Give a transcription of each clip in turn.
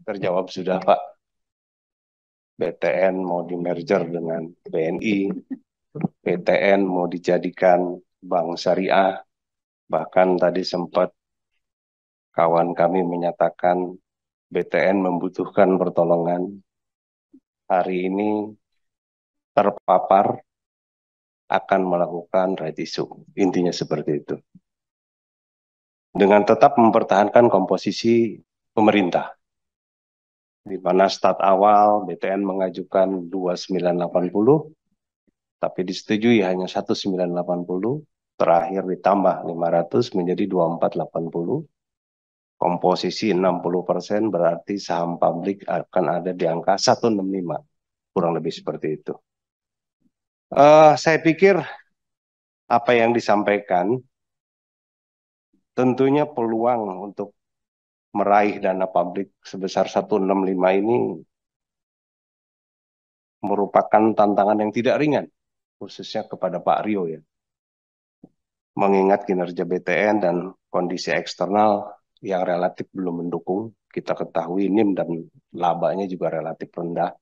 Terjawab sudah, Pak. BTN mau di-merger dengan BNI, BTN mau dijadikan bank syariah, bahkan tadi sempat kawan kami menyatakan BTN membutuhkan pertolongan. Hari ini terpapar akan melakukan right issue. Intinya seperti itu. Dengan tetap mempertahankan komposisi pemerintah. Di mana start awal BTN mengajukan 2980, tapi disetujui hanya 1980, terakhir ditambah 500 menjadi 2480. Komposisi 60% berarti saham publik akan ada di angka 165, kurang lebih seperti itu. Saya pikir apa yang disampaikan tentunya peluang untuk meraih dana publik sebesar 165 ini merupakan tantangan yang tidak ringan, khususnya kepada Pak Rio ya. Mengingat kinerja BTN dan kondisi eksternal yang relatif belum mendukung, kita ketahui NIM dan labanya juga relatif rendah.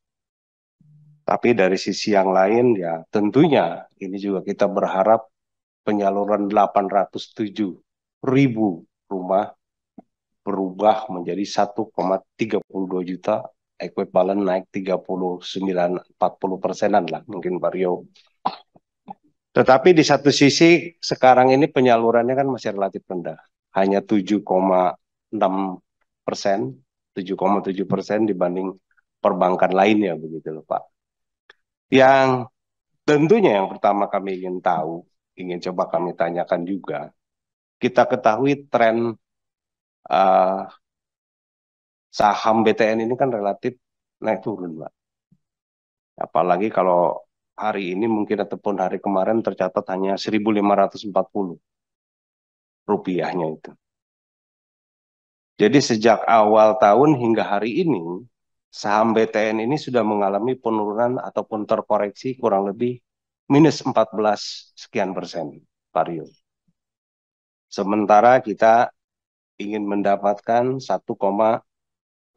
Tapi dari sisi yang lain ya tentunya ini juga kita berharap penyaluran 807.000 rumah berubah menjadi 1,32 juta, ekuivalen naik 39-40%-an lah mungkin Pak Rio. Tetapi di satu sisi sekarang ini penyalurannya kan masih relatif rendah, hanya 7,6%, 7,7% dibanding perbankan lainnya begitu loh Pak. Yang tentunya yang pertama kami ingin tahu, ingin coba kami tanyakan juga, kita ketahui tren saham BTN ini kan relatif naik turun, Pak. Apalagi kalau hari ini mungkin ataupun hari kemarin tercatat hanya 1.540 rupiahnya itu. Jadi sejak awal tahun hingga hari ini, saham BTN ini sudah mengalami penurunan ataupun terkoreksi kurang lebih minus 14 sekian persen, Pak Rio. Sementara kita ingin mendapatkan 1,65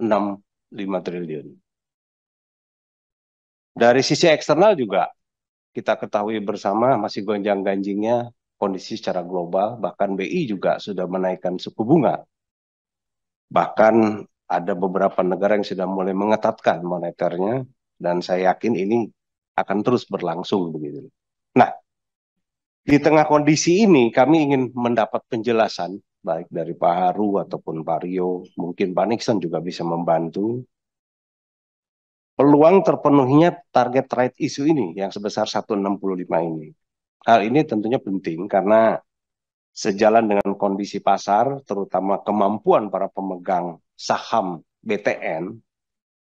triliun. Dari sisi eksternal juga kita ketahui bersama masih gonjang-ganjingnya kondisi secara global, bahkan BI juga sudah menaikkan suku bunga. Bahkan ada beberapa negara yang sudah mulai mengetatkan moneternya, dan saya yakin ini akan terus berlangsung begitu. Nah, di tengah kondisi ini kami ingin mendapat penjelasan baik dari Pak Haru ataupun Pak Rio, mungkin Pak Nixon juga bisa membantu peluang terpenuhinya target right issue ini yang sebesar 165 ini. Hal ini tentunya penting karena sejalan dengan kondisi pasar, terutama kemampuan para pemegang saham BTN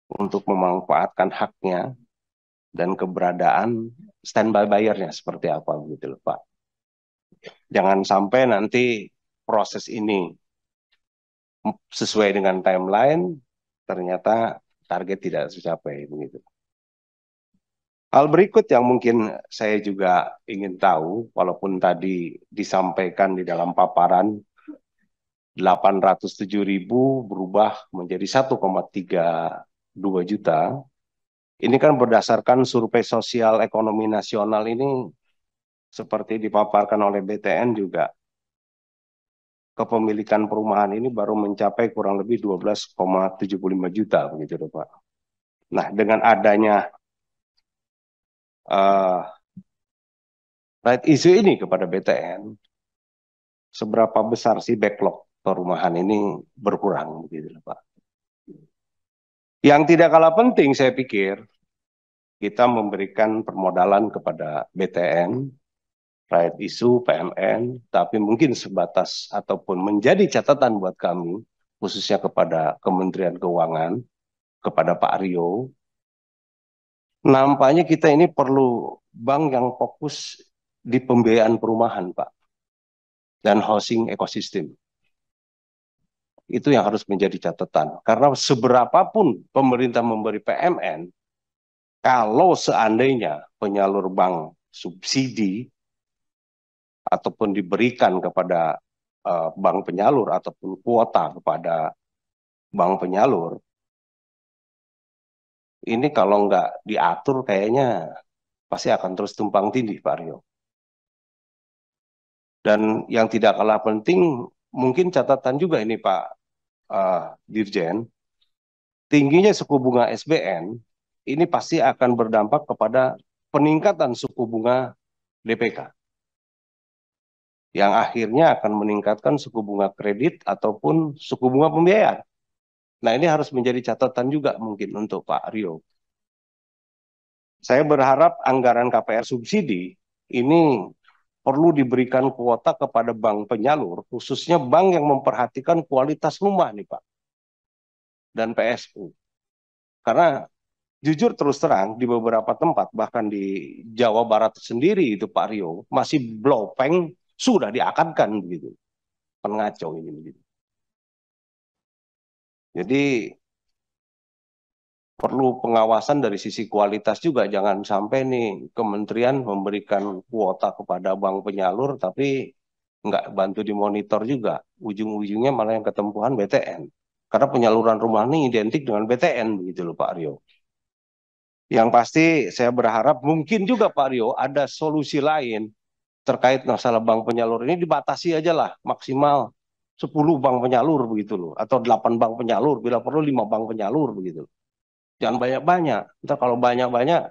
untuk memanfaatkan haknya dan keberadaan standby buyernya seperti apa gitu loh Pak. Jangan sampai nanti proses ini sesuai dengan timeline, ternyata target tidak tercapai begitu. Hal berikut yang mungkin saya juga ingin tahu, walaupun tadi disampaikan di dalam paparan 807.000 berubah menjadi 1,32 juta. Ini kan berdasarkan survei sosial ekonomi nasional ini seperti dipaparkan oleh BTN juga. Kepemilikan perumahan ini baru mencapai kurang lebih 12,75 juta begitu Pak. Nah, dengan adanya right issue ini kepada BTN, seberapa besar sih backlog perumahan ini berkurang begitu Pak. Yang tidak kalah penting saya pikir kita memberikan permodalan kepada BTN, right issue, PMN, tapi mungkin sebatas ataupun menjadi catatan buat kami, khususnya kepada Kementerian Keuangan, kepada Pak Rio, nampaknya kita ini perlu bank yang fokus di pembiayaan perumahan, Pak, dan housing ekosistem. Itu yang harus menjadi catatan. Karena seberapapun pemerintah memberi PMN, kalau seandainya penyalur bank subsidi ataupun diberikan kepada bank penyalur ataupun kuota kepada bank penyalur, Ini kalau nggak diatur kayaknya pasti akan terus tumpang tindih, Pak Rio. Dan yang tidak kalah penting, mungkin catatan juga ini Pak Dirjen, tingginya suku bunga SBN ini pasti akan berdampak kepada peningkatan suku bunga DPK, yang akhirnya akan meningkatkan suku bunga kredit ataupun suku bunga pembiayaan. Nah, ini harus menjadi catatan juga mungkin untuk Pak Rio. Saya berharap anggaran KPR subsidi ini perlu diberikan kuota kepada bank penyalur, khususnya bank yang memperhatikan kualitas rumah nih Pak, dan PSU. Karena jujur terus terang, di beberapa tempat, bahkan di Jawa Barat sendiri itu Pak Rio, masih blopeng sudah diakankan begitu. Pengacau ini begitu. Jadi perlu pengawasan dari sisi kualitas juga. Jangan sampai nih kementerian memberikan kuota kepada bank penyalur, tapi nggak bantu dimonitor juga. Ujung-ujungnya malah yang ketempuhan BTN. Karena penyaluran rumah ini identik dengan BTN begitu loh Pak Rio. Yang pasti saya berharap mungkin juga Pak Rio ada solusi lain terkait masalah bank penyalur ini, dibatasi aja lah maksimal 10 bank penyalur begitu loh, atau 8 bank penyalur, bila perlu 5 bank penyalur begitu. Jangan banyak-banyak. Ntar kalau banyak-banyak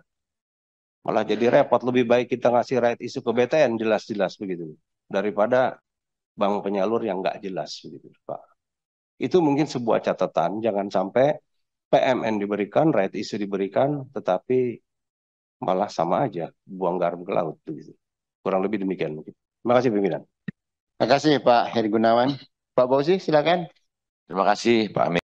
malah jadi repot. Lebih baik kita ngasih right issue ke BTN jelas-jelas begitu daripada bank penyalur yang nggak jelas begitu Pak. Itu mungkin sebuah catatan, jangan sampai PMN diberikan, right issue diberikan, tetapi malah sama aja buang garam ke laut begitu. Kurang lebih demikian mungkin. Terima kasih pimpinan. Terima kasih Pak Heri Gunawan. Pak Bausi, silakan. Terima kasih Pak Amin.